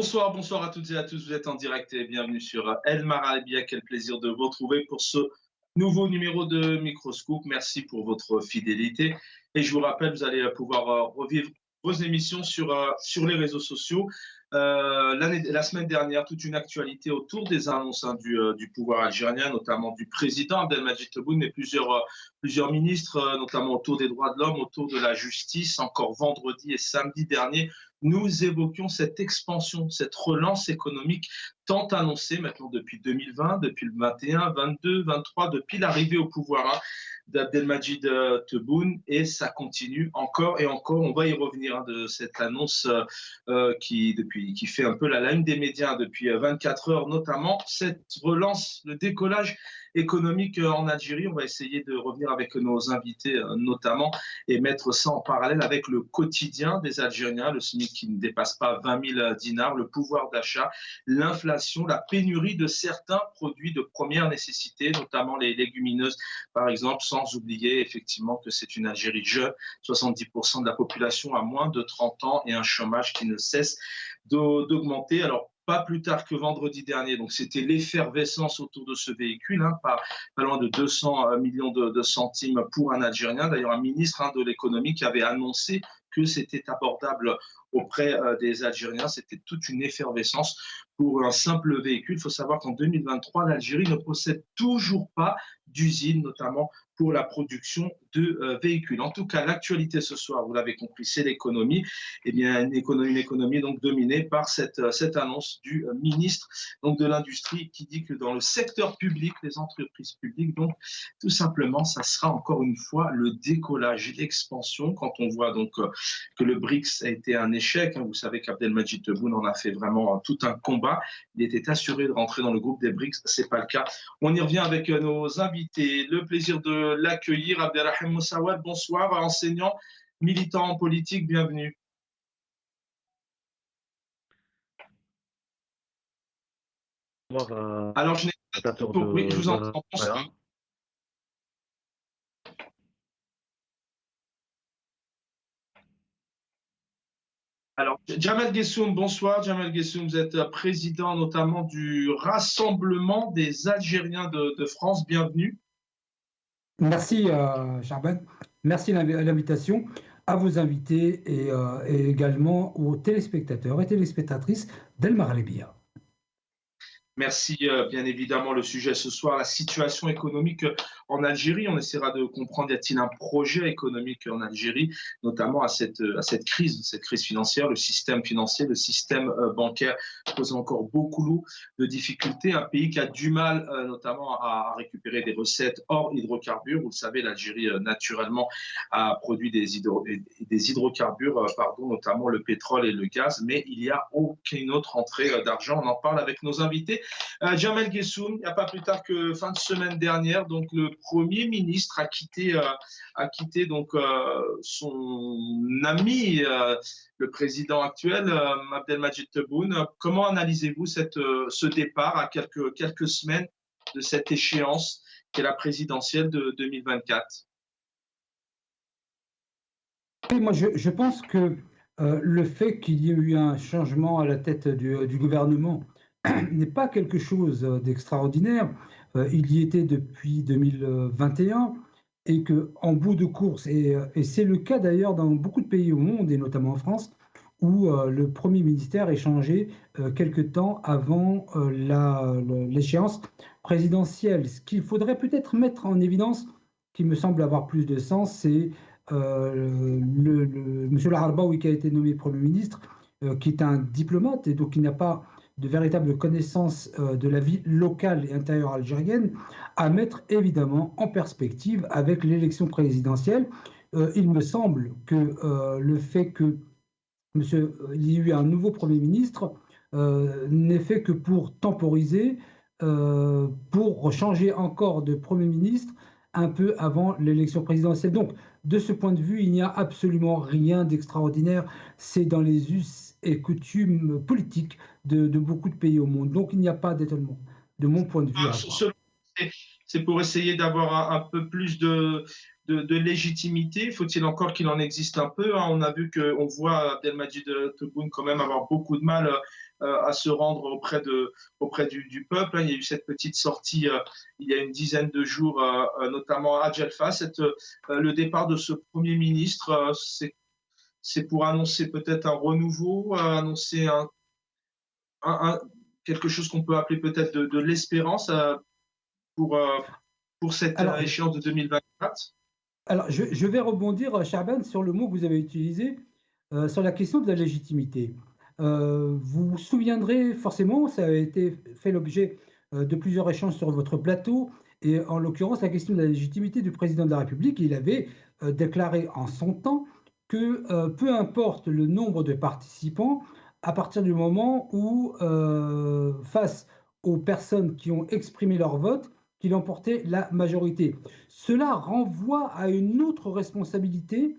Bonsoir, bonsoir à toutes et à tous. Vous êtes en direct et bienvenue sur El Maralbia. Quel plaisir de vous retrouver pour ce nouveau numéro de Microscope. Merci pour votre fidélité. Et je vous rappelle, vous allez pouvoir revivre vos émissions sur les réseaux sociaux. La semaine dernière, toute une actualité autour des annonces du pouvoir algérien, notamment du président Abdelmadjid Tebboune, mais plusieurs ministres, notamment autour des droits de l'homme, autour de la justice. Encore vendredi et samedi dernier, nous évoquions cette expansion, cette relance économique tant annoncée maintenant depuis 2020, depuis le 21, 22, 23, depuis l'arrivée au pouvoir d'Abdelmadjid Tebboune, et ça continue encore et encore. On va y revenir de cette annonce qui fait un peu la une des médias depuis 24 heures, notamment cette relance, le décollage économique en Algérie. On va essayer de revenir avec nos invités notamment et mettre ça en parallèle avec le quotidien des Algériens, le SMIC qui ne dépasse pas 20 000 dinars, le pouvoir d'achat, l'inflation, la pénurie de certains produits de première nécessité, notamment les légumineuses par exemple, sans oublier effectivement que c'est une Algérie jeune, 70% de la population a moins de 30 ans et un chômage qui ne cesse d'augmenter. Alors, pas plus tard que vendredi dernier, donc c'était l'effervescence autour de ce véhicule, pas loin de 200 millions de centimes pour un Algérien. D'ailleurs, un ministre de l'économie qui avait annoncé que c'était abordable auprès des Algériens. C'était toute une effervescence pour un simple véhicule. Il faut savoir qu'en 2023, l'Algérie ne possède toujours pas d'usine, notamment pour la production de véhicules. En tout cas, l'actualité ce soir, vous l'avez compris, c'est l'économie. Eh bien, une économie donc dominée par cette annonce du ministre donc de l'Industrie qui dit que dans le secteur public, les entreprises publiques, donc tout simplement, ça sera encore une fois le décollage, l'expansion. Quand on voit donc que le BRICS a été un échec, vous savez qu'Abdelmadjid Tebboune en a fait vraiment tout un combat. Il était assuré de rentrer dans le groupe des BRICS, c'est pas le cas. On y revient avec nos invités. Le plaisir de l'accueillir, Abdelrahim Moussawad, bonsoir, enseignant, militant en politique, bienvenue. Alors, je n'ai pas de... Oui, je vous entends. Bonsoir. Alors, Djamal Guessoum, bonsoir. Djamal Guessoum, vous êtes président notamment du Rassemblement des Algériens de France. Bienvenue. Merci, Charban. Merci à l'invitation, à vos invités et également aux téléspectateurs et téléspectatrices d'El Maralbia. Merci, bien évidemment, le sujet ce soir, la situation économique en Algérie. On essaiera de comprendre, y a-t-il un projet économique en Algérie, notamment à cette crise financière, le système financier, le système bancaire pose encore beaucoup de difficultés. Un pays qui a du mal, notamment, à récupérer des recettes hors hydrocarbures. Vous le savez, l'Algérie, naturellement, a produit des hydrocarbures, notamment le pétrole et le gaz, mais il n'y a aucune autre entrée d'argent. On en parle avec nos invités. Djamal Guessoum, il n'y a pas plus tard que fin de semaine dernière, donc le Premier ministre a quitté donc son ami, le président actuel, Abdelmadjid Tebboune. Comment analysez-vous ce départ à quelques semaines de cette échéance qui est la présidentielle de 2024? Oui, moi, je pense que le fait qu'il y ait eu un changement à la tête du gouvernement n'est pas quelque chose d'extraordinaire. Il y était depuis 2021 et qu'en bout de course, et c'est le cas d'ailleurs dans beaucoup de pays au monde, et notamment en France, où le Premier ministère est changé quelque temps avant l'échéance présidentielle. Ce qu'il faudrait peut-être mettre en évidence, qui me semble avoir plus de sens, c'est M. Larbaoui qui a été nommé Premier ministre, qui est un diplomate et donc qui n'a pas de véritable connaissance de la vie locale et intérieure algérienne, à mettre évidemment en perspective avec l'élection présidentielle. Il me semble que le fait qu'il y ait eu un nouveau Premier ministre n'est fait que pour temporiser, pour changer encore de Premier ministre un peu avant l'élection présidentielle. Donc, de ce point de vue, il n'y a absolument rien d'extraordinaire. C'est dans les us et coutumes politiques de beaucoup de pays au monde. Donc, il n'y a pas d'étonnement, de mon point de vue. C'est pour essayer d'avoir un peu plus de légitimité. Faut-il encore qu'il en existe un peu? On a vu qu'on voit Abdelmadjid Tebboune quand même avoir beaucoup de mal à se rendre auprès du peuple. Il y a eu cette petite sortie il y a une dizaine de jours, notamment à Djelfa. Le départ de ce Premier ministre, c'est pour annoncer peut-être un renouveau, annoncer un, quelque chose qu'on peut appeler peut-être de l'espérance pour, euh, pour cette Alors, échéance de 2024. alors je vais rebondir, Chaban, sur le mot que vous avez utilisé, sur la question de la légitimité. Vous vous souviendrez forcément, ça a été fait l'objet de plusieurs échanges sur votre plateau, et en l'occurrence, la question de la légitimité du président de la République, il avait déclaré en son temps que peu importe le nombre de participants, à partir du moment où, face aux personnes qui ont exprimé leur vote, qu'il emportait la majorité. Cela renvoie à une autre responsabilité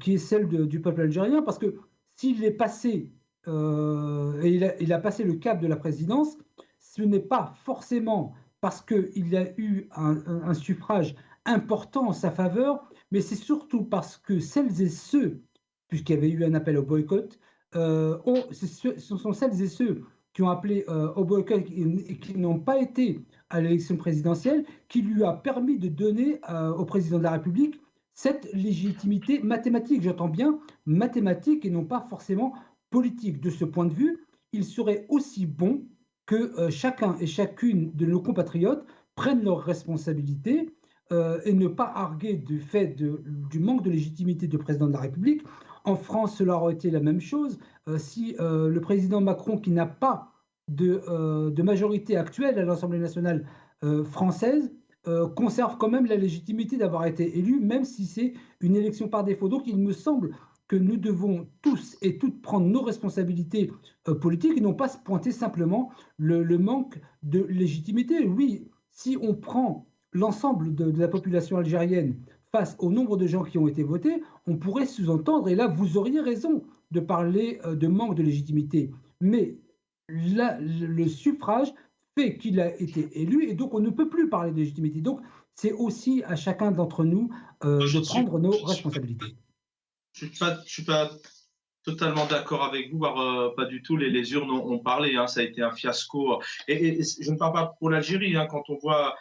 qui est celle du peuple algérien, parce que s'il est passé, et il a passé le cap de la présidence, ce n'est pas forcément parce qu'il a eu un suffrage important en sa faveur, mais c'est surtout parce que celles et ceux, puisqu'il y avait eu un appel au boycott, ce sont celles et ceux qui ont appelé au boycott et qui n'ont pas été à l'élection présidentielle, qui lui a permis de donner au président de la République cette légitimité mathématique, j'entends bien mathématique et non pas forcément politique. De ce point de vue, il serait aussi bon que chacun et chacune de nos compatriotes prennent leurs responsabilités et ne pas arguer du fait du manque de légitimité du président de la République. En France, cela aurait été la même chose si le président Macron, qui n'a pas de majorité actuelle à l'Assemblée nationale française, conserve quand même la légitimité d'avoir été élu, même si c'est une élection par défaut. Donc il me semble que nous devons tous et toutes prendre nos responsabilités politiques et non pas se pointer simplement le manque de légitimité. Oui, si on prend l'ensemble de la population algérienne face au nombre de gens qui ont été votés, on pourrait sous-entendre, et là vous auriez raison de parler de manque de légitimité, mais là, le suffrage fait qu'il a été élu et donc on ne peut plus parler de légitimité. Donc c'est aussi à chacun d'entre nous de prendre nos responsabilités. Je suis pas totalement d'accord avec vous, pas du tout. Les urnes ont parlé, hein, ça a été un fiasco. Et je ne parle pas pour l'Algérie, hein, quand on voit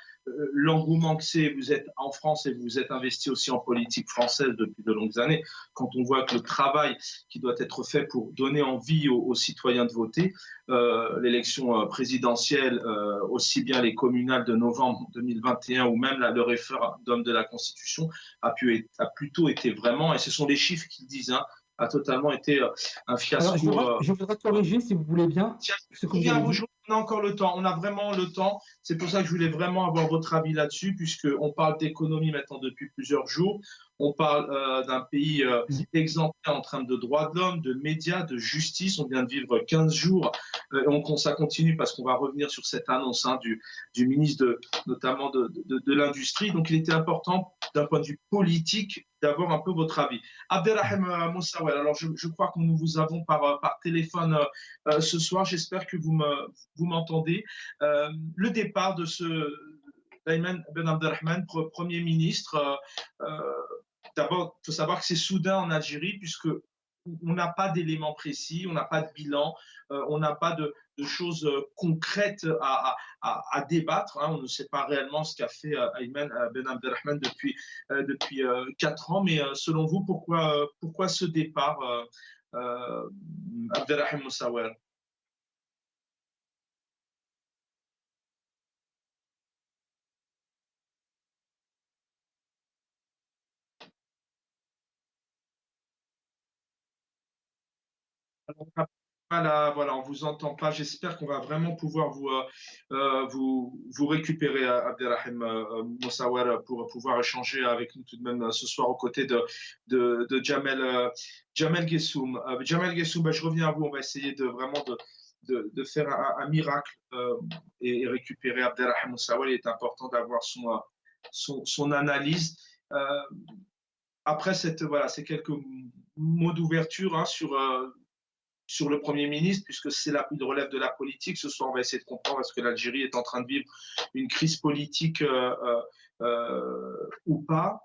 l'engouement que c'est, vous êtes en France et vous êtes investi aussi en politique française depuis de longues années, quand on voit que le travail qui doit être fait pour donner envie aux citoyens de voter, l'élection présidentielle, aussi bien les communales de novembre 2021 ou même le référendum de la Constitution a plutôt été vraiment, et ce sont les chiffres qui le disent, hein, a totalement été un Alors fiasco. je voudrais corriger, si vous voulez bien, Tiens, ce que je vous viens avez vous dit. joindre, on a encore le temps, on a vraiment le temps. C'est pour ça que je voulais vraiment avoir votre avis là-dessus, puisqu'on parle d'économie maintenant depuis plusieurs jours. On parle d'un pays exemplaire en termes de droits de l'homme, de médias, de justice. On vient de vivre 15 jours. Ça continue parce qu'on va revenir sur cette annonce, hein, du ministre notamment de l'Industrie. Donc il était important d'un point de vue politique d'avoir un peu votre avis. Abdelrahim Moussawel, alors je crois que nous vous avons par téléphone ce soir. J'espère que vous m'entendez. Le départ de ce Ayman Ben Abdelrahman, Premier ministre, d'abord, il faut savoir que c'est soudain en Algérie, puisque on n'a pas d'éléments précis, on n'a pas de bilan, on n'a pas de choses concrètes à débattre. Hein. On ne sait pas réellement ce qu'a fait Ayman Ben Abdelrahman depuis 4 ans. Mais selon vous, pourquoi ce départ, Abdelrahim Moussawer? Voilà, on vous entend pas. J'espère qu'on va vraiment pouvoir vous récupérer, Abdelrahim Moussawer, pour pouvoir échanger avec nous tout de même ce soir aux côtés de Jamel Gessoum. Jamel Gessoum, je reviens à vous. On va essayer vraiment de faire un miracle et récupérer Abdelrahim Moussawer. Il est important d'avoir son analyse. Après ces quelques mots d'ouverture, hein, sur le Premier ministre, puisque il relève de la politique. Ce soir, on va essayer de comprendre est-ce que l'Algérie est en train de vivre une crise politique ou pas.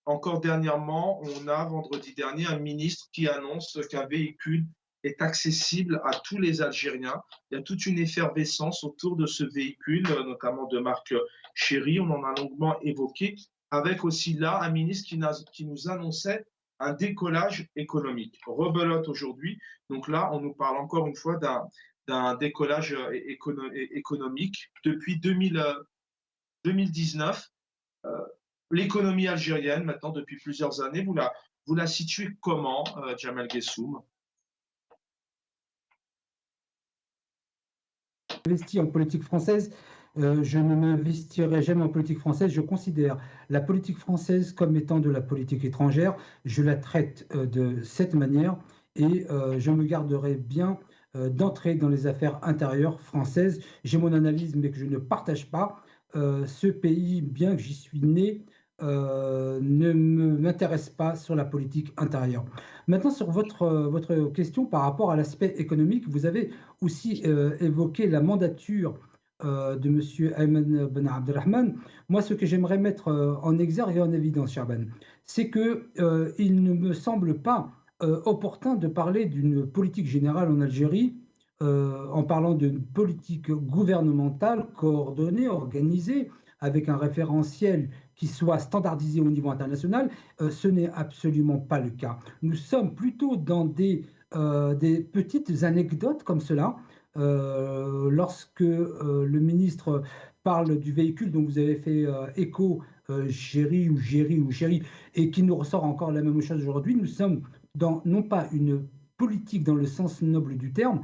Encore dernièrement, on a vendredi dernier un ministre qui annonce qu'un véhicule est accessible à tous les Algériens. Il y a toute une effervescence autour de ce véhicule, notamment de marque Chery, on en a longuement évoqué, avec aussi là un ministre qui nous annonçait un décollage économique. Rebelote aujourd'hui, donc là on nous parle encore une fois d'un décollage économique depuis 2019. L'économie algérienne, maintenant, depuis plusieurs années, vous la situez comment, Jamel Gessoum? Investi en politique française, je ne m'investirai jamais en politique française. Je considère la politique française comme étant de la politique étrangère. Je la traite de cette manière et je me garderai bien d'entrer dans les affaires intérieures françaises. J'ai mon analyse, mais que je ne partage pas. Ce pays, bien que j'y suis né, ne m'intéresse pas sur la politique intérieure. Maintenant, sur votre question par rapport à l'aspect économique, vous avez aussi évoqué la mandature de M. Ayman Ben Abdelrahman. Moi, ce que j'aimerais mettre en exergue et en évidence, Chaban, c'est qu'il ne me semble pas opportun de parler d'une politique générale en Algérie en parlant d'une politique gouvernementale coordonnée, organisée, avec un référentiel qui soit standardisé au niveau international. Ce n'est absolument pas le cas. Nous sommes plutôt dans des petites anecdotes comme cela. Lorsque le ministre parle du véhicule dont vous avez fait écho, Géry ou Géry ou Géry, et qui nous ressort encore la même chose aujourd'hui, nous sommes dans non pas une politique dans le sens noble du terme,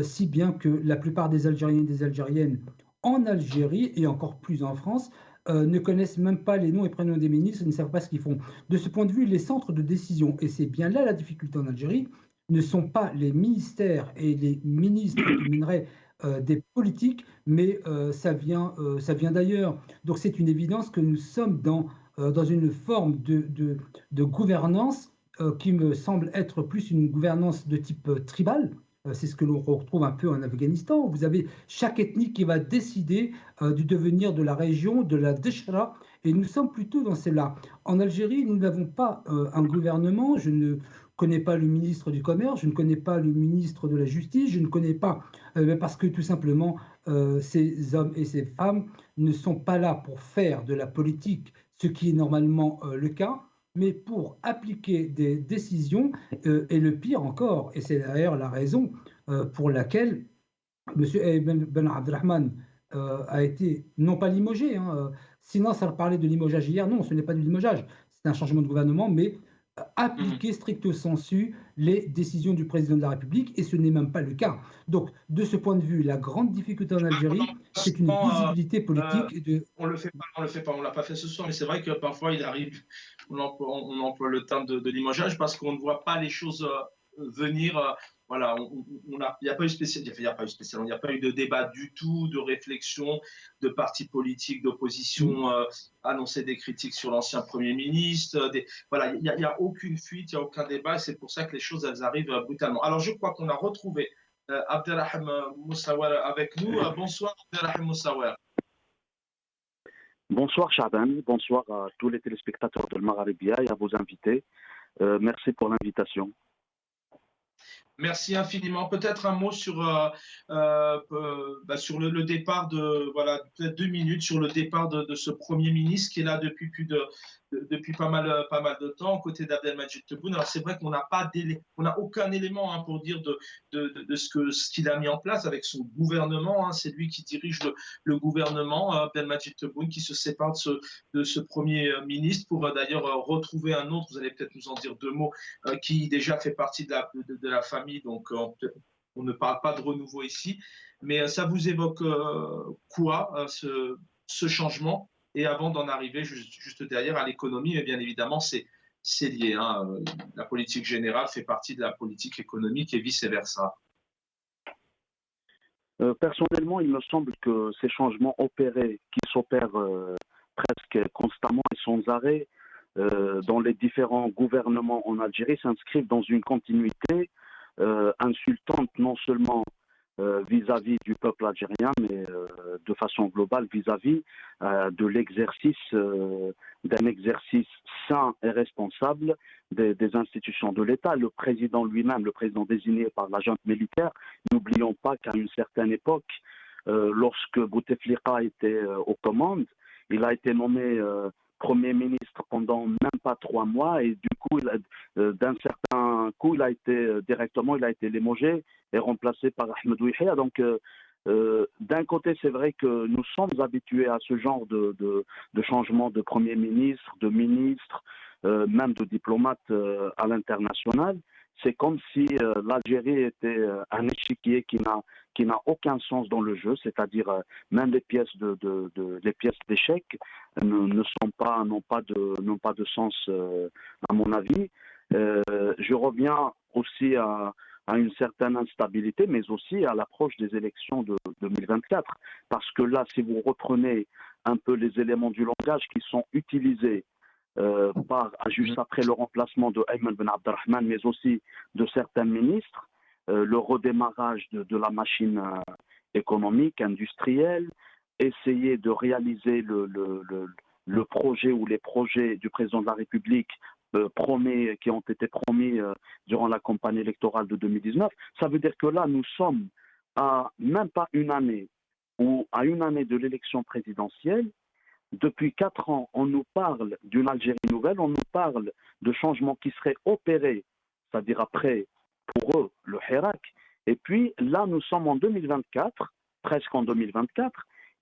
si bien que la plupart des Algériens et des Algériennes en Algérie et encore plus en France ne connaissent même pas les noms et prénoms des ministres, ne savent pas ce qu'ils font. De ce point de vue, les centres de décision, et c'est bien là la difficulté en Algérie, ne sont pas les ministères et les ministres qui mèneraient des politiques, mais ça vient d'ailleurs. Donc c'est une évidence que nous sommes dans une forme de gouvernance qui me semble être plus une gouvernance de type tribal. C'est ce que l'on retrouve un peu en Afghanistan. Vous avez chaque ethnie qui va décider du devenir de la région, de la Deshra, et nous sommes plutôt dans cela. En Algérie, nous n'avons pas un gouvernement. Je ne connais pas le ministre du Commerce, je ne connais pas le ministre de la Justice, je ne connais pas, parce que tout simplement, ces hommes et ces femmes ne sont pas là pour faire de la politique, ce qui est normalement le cas, mais pour appliquer des décisions, et le pire encore, et c'est d'ailleurs la raison pour laquelle M. Ayman Ben Abdelrahman a été, non pas limogé, hein, sinon ça parlait de limogeage hier, non, ce n'est pas du limogeage, c'est un changement de gouvernement, mais appliquer stricto sensu les décisions du président de la République, et ce n'est même pas le cas. Donc, de ce point de vue, la grande difficulté en Algérie, c'est une visibilité politique. On le fait pas, on l'a pas fait ce soir, mais c'est vrai que parfois il arrive, on emploie le terme de limogeage parce qu'on ne voit pas les choses venir. Voilà, il n'y a pas eu spécial, il n'y a pas eu de débat du tout, de réflexion, de partis politiques d'opposition annoncer des critiques sur l'ancien Premier ministre. Voilà, il n'y a aucune fuite, il n'y a aucun débat, et c'est pour ça que les choses elles arrivent brutalement. Alors je crois qu'on a retrouvé Abdelrahim Moussaouer avec nous. Bonsoir Abdelrahim Moussaouer. Bonsoir Chaban, bonsoir à tous les téléspectateurs de Magharibia et à vos invités. Merci pour l'invitation. Merci infiniment. Peut-être un mot sur le départ peut-être 2 minutes sur le départ de ce Premier ministre qui est là depuis depuis pas mal de temps, aux côtés d'Abdelmadjid Tebboune. Alors c'est vrai qu'on n'a aucun élément pour dire de ce qu'il a mis en place avec son gouvernement. Hein. C'est lui qui dirige le gouvernement, Abdelmadjid Tebboune, qui se sépare de ce Premier ministre pour d'ailleurs retrouver un autre. Vous allez peut-être nous en dire 2 mots, qui déjà fait partie de la famille. Donc on ne parle pas de renouveau ici. Mais ça vous évoque quoi, ce changement? Et avant d'en arriver juste derrière à l'économie, mais bien évidemment, c'est lié. Hein. La politique générale fait partie de la politique économique et vice-versa. Personnellement, il me semble que ces changements qui s'opèrent presque constamment et sans arrêt dans les différents gouvernements en Algérie s'inscrivent dans une continuité insultante non seulement vis-à-vis du peuple algérien, mais de façon globale vis-à-vis de l'exercice, d'un exercice sain et responsable des institutions de l'État. Le président lui-même, le président désigné par la junte militaire, n'oublions pas qu'à une certaine époque, lorsque Bouteflika était aux commandes, il a été nommé Premier ministre pendant même pas 3 mois et du coup, d'un certain coup, il a été limogé et remplacé par Ahmed Ouihia. Donc, d'un côté, c'est vrai que nous sommes habitués à ce genre de changement de Premier ministre, de ministre, même de diplomate à l'international. C'est comme si l'Algérie était un échiquier qui n'a aucun sens dans le jeu, c'est-à-dire même les pièces les pièces d'échecs n'ont pas de sens à mon avis. Je reviens aussi à une certaine instabilité, mais aussi à l'approche des élections de 2024, parce que là, si vous reprenez un peu les éléments du langage qui sont utilisés juste après le remplacement de Ayman Ben Abdelrahman, mais aussi de certains ministres, le redémarrage de la machine économique, industrielle, essayer de réaliser le projet ou les projets du président de la République qui ont été promis durant la campagne électorale de 2019, ça veut dire que là, nous sommes à même pas une année ou à une année de l'élection présidentielle. Depuis 4 ans, on nous parle d'une Algérie nouvelle, on nous parle de changements qui seraient opérés, c'est-à-dire après, pour eux, le Hirak. Et puis là, nous sommes en 2024, presque en 2024,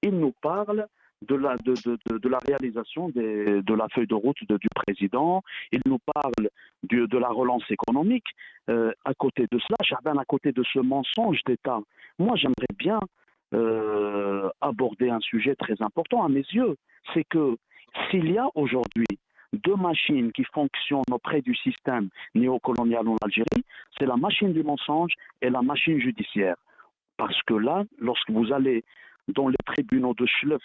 ils nous parlent de la réalisation de la feuille de route du président, ils nous parlent de la relance économique. À côté de cela, Chahban, à côté de ce mensonge d'État, moi j'aimerais bien aborder un sujet très important à mes yeux. C'est que s'il y a aujourd'hui 2 machines qui fonctionnent auprès du système néocolonial en Algérie, c'est la machine du mensonge et la machine judiciaire. Parce que là, lorsque vous allez dans les tribunaux de Chlef,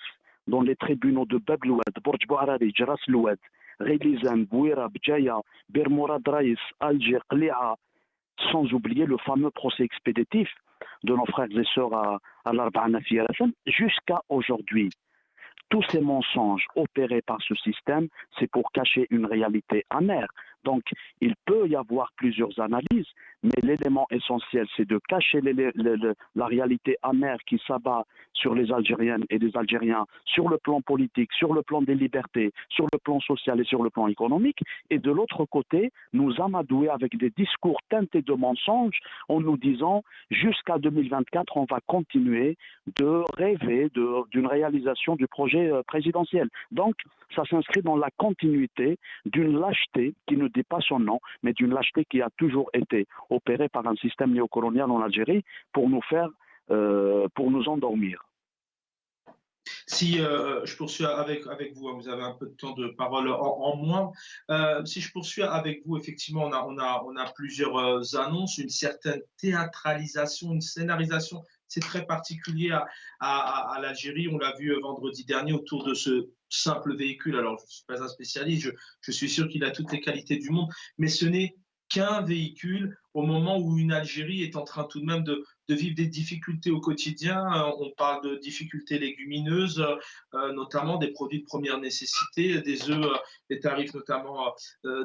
dans les tribunaux de Bab Loued, Borj Bouarari, Ras Loued, Ghilizan, Bouira, Bdjaya, Bir Mourad Raïs, Alger, Qli'a, sans oublier le fameux procès expéditif de nos frères et sœurs à l'Arba'a Nafia FM, jusqu'à aujourd'hui. Tous ces mensonges opérés par ce système, c'est pour cacher une réalité amère. Donc, il peut y avoir plusieurs analyses, mais l'élément essentiel, c'est de cacher la réalité amère qui s'abat sur les Algériennes et les Algériens, sur le plan politique, sur le plan des libertés, sur le plan social et sur le plan économique. Et de l'autre côté, nous amadouer avec des discours teintés de mensonges en nous disant, jusqu'à 2024, on va continuer de rêver d'une réalisation du projet présidentiel. Donc, ça s'inscrit dans la continuité d'une lâcheté qui ne dit pas son nom, mais d'une lâcheté qui a toujours été opérée par un système néocolonial en Algérie pour pour nous endormir. Si je poursuis avec vous, vous avez un peu de temps de parole en moins. Si je poursuis avec vous, effectivement, on a plusieurs annonces, une certaine théâtralisation, une scénarisation. C'est très particulier à l'Algérie. On l'a vu vendredi dernier autour de ce simple véhicule. Alors, je ne suis pas un spécialiste, je suis sûr qu'il a toutes les qualités du monde, mais ce n'est qu'un véhicule au moment où une Algérie est en train tout de même de vivre des difficultés au quotidien. On parle de difficultés légumineuses, notamment des produits de première nécessité, des œufs, des tarifs notamment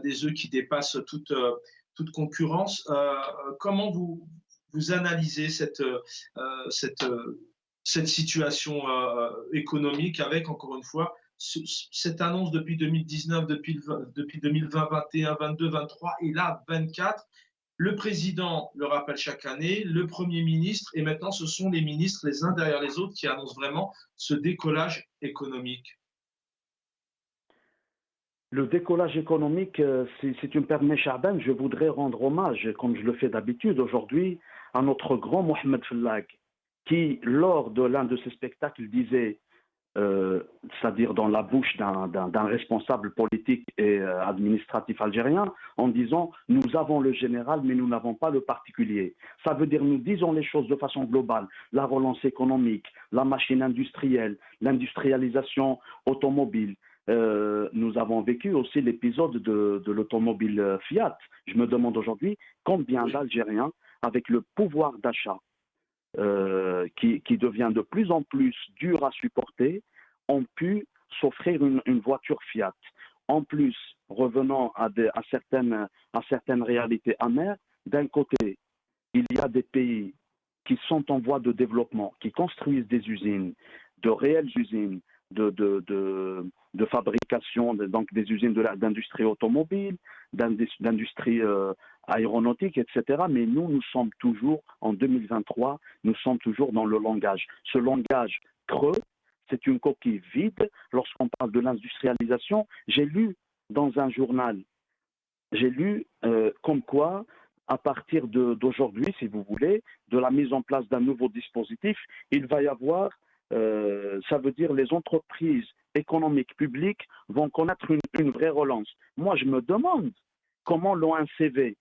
des œufs qui dépassent toute concurrence. Comment vous analysez cette situation économique avec, encore une fois, cette annonce depuis 2019, depuis 2020, 21, 22, 23 et là 24, le président le rappelle chaque année, le Premier ministre, et maintenant ce sont les ministres les uns derrière les autres qui annoncent vraiment ce décollage économique. Le décollage économique, si tu me permets, Chahban, je voudrais rendre hommage, comme je le fais d'habitude aujourd'hui, à notre grand Mohamed Fellag, qui, lors de l'un de ses spectacles, disait, c'est-à-dire dans la bouche d'un responsable politique et administratif algérien, en disant « nous avons le général, mais nous n'avons pas le particulier ». Ça veut dire nous disons les choses de façon globale, la relance économique, la machine industrielle, l'industrialisation automobile. Nous avons vécu aussi l'épisode de l'automobile Fiat. Je me demande aujourd'hui combien d'Algériens, avec le pouvoir d'achat qui devient de plus en plus dur à supporter, ont pu s'offrir une voiture Fiat. En plus, revenant à certaines réalités amères, d'un côté, il y a des pays qui sont en voie de développement, qui construisent des usines, de réelles usines de fabrication, donc des usines d'industrie automobile, d'industrie aéronautique, etc. Mais nous sommes toujours, en 2023, nous sommes toujours dans le langage. Ce langage creux, c'est une coquille vide. Lorsqu'on parle de l'industrialisation, j'ai lu dans un journal, comme quoi, à partir d'aujourd'hui, si vous voulez, de la mise en place d'un nouveau dispositif, il va y avoir, ça veut dire les entreprises économiques publiques vont connaître une vraie relance. Moi, je me demande comment l'ONCV,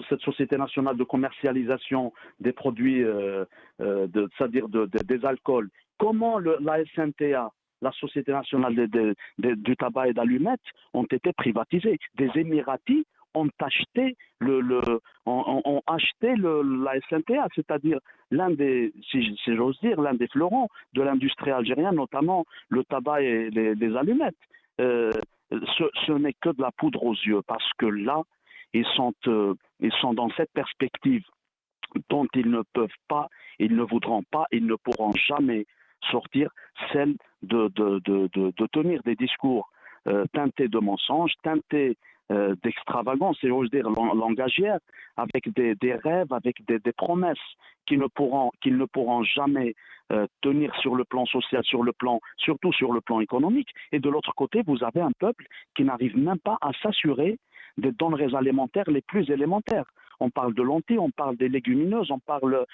cette Société nationale de commercialisation des produits, c'est-à-dire des alcools, comment la SNTA, la Société nationale du tabac et d'allumettes, ont été privatisées. Des Émiratis ont acheté la SNTA, c'est-à-dire si j'ose dire, l'un des fleurons de l'industrie algérienne, notamment le tabac et les allumettes. Ce n'est que de la poudre aux yeux, parce que là, ils sont dans cette perspective dont ils ne peuvent pas, ils ne voudront pas, ils ne pourront jamais sortir, celle de tenir des discours teintés de mensonges, teintés d'extravagance, et j'ose dire langagière, avec des rêves, avec des promesses qu'ils ne pourront jamais tenir sur le plan social, surtout sur le plan économique. Et de l'autre côté, vous avez un peuple qui n'arrive même pas à s'assurer des denrées alimentaires les plus élémentaires. On parle de lentilles, on parle des légumineuses, on parle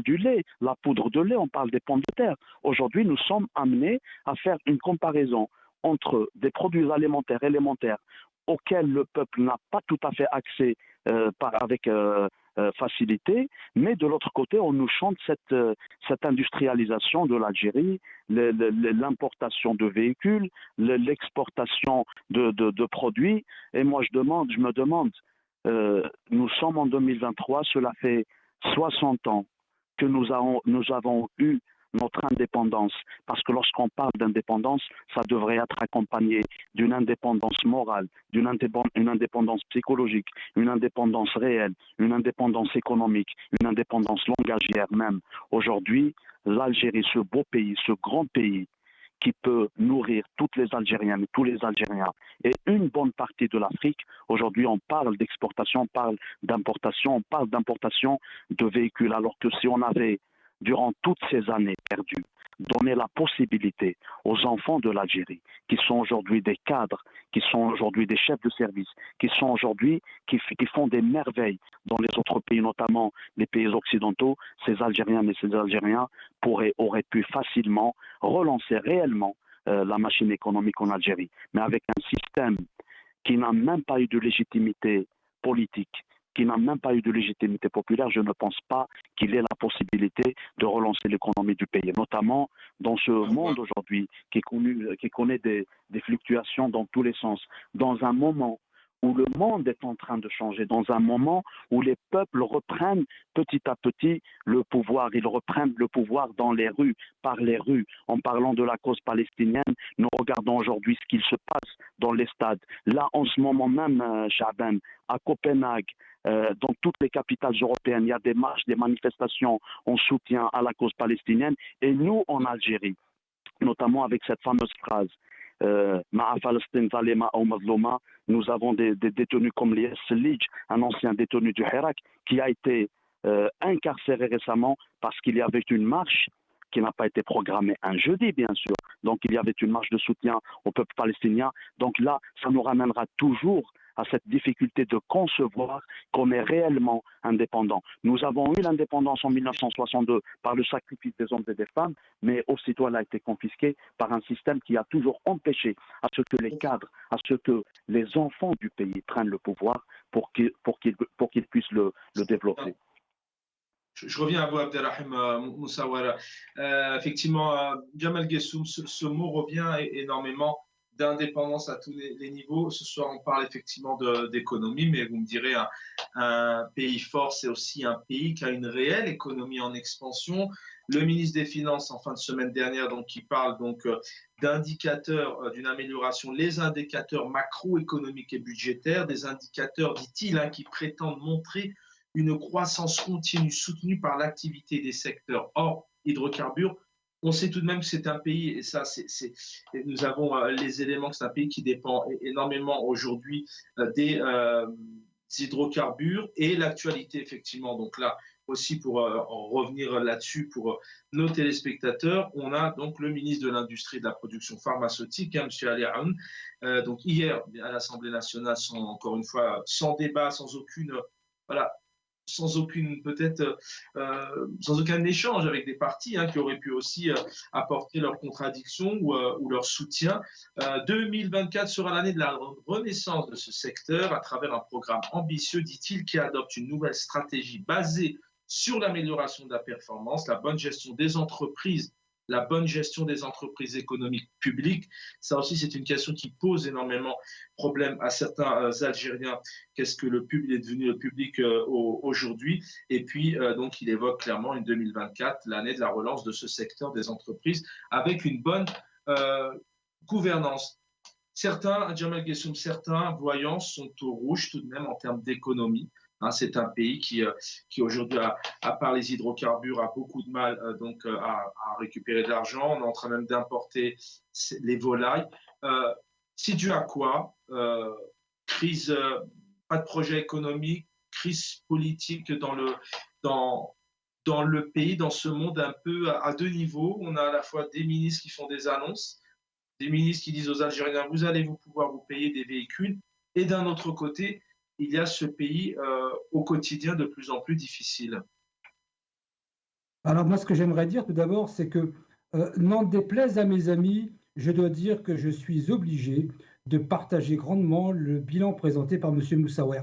du lait, la poudre de lait, on parle des pommes de terre. Aujourd'hui, nous sommes amenés à faire une comparaison entre des produits alimentaires élémentaires auxquels le peuple n'a pas tout à fait accès avec facilité, mais de l'autre côté, on nous chante cette industrialisation de l'Algérie, l'importation de véhicules, l'exportation de produits. Et moi, je me demande, nous sommes en 2023, cela fait 60 ans que nous avons eu notre indépendance, parce que lorsqu'on parle d'indépendance, ça devrait être accompagné d'une indépendance morale, une indépendance psychologique, une indépendance réelle, une indépendance économique, une indépendance langagière même. Aujourd'hui, l'Algérie, ce beau pays, ce grand pays, qui peut nourrir toutes les Algériennes et tous les Algériens et une bonne partie de l'Afrique. Aujourd'hui, on parle d'exportation, on parle d'importation, on parle d'importation de véhicules, alors que si on avait, durant toutes ces années perdues, donné la possibilité aux enfants de l'Algérie, qui sont aujourd'hui des cadres, qui sont aujourd'hui des chefs de service, qui sont aujourd'hui, qui font des merveilles dans les autres pays, notamment les pays occidentaux, ces Algériennes et ces Algériens auraient pu facilement relancer réellement la machine économique en Algérie. Mais avec un système qui n'a même pas eu de légitimité politique, qui n'a même pas eu de légitimité populaire, je ne pense pas qu'il ait la possibilité de relancer l'économie du pays, notamment dans ce monde aujourd'hui qui connaît des fluctuations dans tous les sens, dans un moment où le monde est en train de changer, dans un moment où les peuples reprennent petit à petit le pouvoir. Ils reprennent le pouvoir dans les rues, par les rues. En parlant de la cause palestinienne, nous regardons aujourd'hui ce qu'il se passe dans les stades. Là, en ce moment même, Chaban, à Copenhague, dans toutes les capitales européennes, il y a des marches, des manifestations en soutien à la cause palestinienne. Et nous, en Algérie, notamment avec cette fameuse phrase, nous avons des détenus comme Lies Selij, un ancien détenu du Hirak, qui a été incarcéré récemment parce qu'il y avait une marche qui n'a pas été programmée un jeudi, bien sûr. Donc il y avait une marche de soutien au peuple palestinien. Donc là, ça nous ramènera toujours à cette difficulté de concevoir qu'on est réellement indépendant. Nous avons eu l'indépendance en 1962 par le sacrifice des hommes et des femmes, mais aussitôt elle a été confisquée par un système qui a toujours empêché à ce que les cadres, à ce que les enfants du pays prennent le pouvoir pour qu'ils puissent le développer. Je reviens à vous, Abdelrahim Moussawara. Effectivement, Jamal Gessoum, ce mot revient énormément d'indépendance à tous les niveaux. Ce soir, on parle effectivement d'économie, mais vous me direz, un pays fort, c'est aussi un pays qui a une réelle économie en expansion. Le ministre des Finances, en fin de semaine dernière, donc, qui parle donc d'indicateurs d'une amélioration, les indicateurs macroéconomiques et budgétaires, des indicateurs, dit-il, qui prétendent montrer une croissance continue soutenue par l'activité des secteurs hors hydrocarbures. On sait tout de même que c'est un pays, et ça, nous avons les éléments, que c'est un pays qui dépend énormément aujourd'hui des hydrocarbures et l'actualité, effectivement. Donc là, aussi pour en revenir là-dessus pour nos téléspectateurs, on a donc le ministre de l'Industrie et de la Production pharmaceutique, M. Ali Aoun. Donc hier, à l'Assemblée nationale, encore une fois, sans débat, sans aucune... Voilà, sans aucune peut-être sans aucun échange avec des partis qui auraient pu aussi apporter leurs contradictions ou leur soutien. 2024 sera l'année de la renaissance de ce secteur à travers un programme ambitieux, dit-il, qui adopte une nouvelle stratégie basée sur l'amélioration de la performance, la bonne gestion des entreprises, la bonne gestion des entreprises économiques publiques. Ça aussi, c'est une question qui pose énormément problème à certains Algériens. Qu'est-ce que le public est devenu le public aujourd'hui? Et puis, donc, il évoque clairement une 2024, l'année de la relance de ce secteur des entreprises, avec une bonne gouvernance. Certains, Jamal Gessoum, certains voyants sont au rouge tout de même en termes d'économie. C'est un pays qui aujourd'hui, à part les hydrocarbures, a beaucoup de mal à récupérer de l'argent. On est en train même d'importer les volailles. C'est dû à quoi? Crise, pas de projet économique, crise politique dans le pays, dans ce monde un peu à deux niveaux. On a à la fois des ministres qui font des annonces, des ministres qui disent aux Algériens, vous allez pouvoir vous payer des véhicules. Et d'un autre côté, il y a ce pays au quotidien de plus en plus difficile. Alors moi, ce que j'aimerais dire tout d'abord, c'est que n'en déplaise à mes amis, je dois dire que je suis obligé de partager grandement le bilan présenté par M. Moussaouer.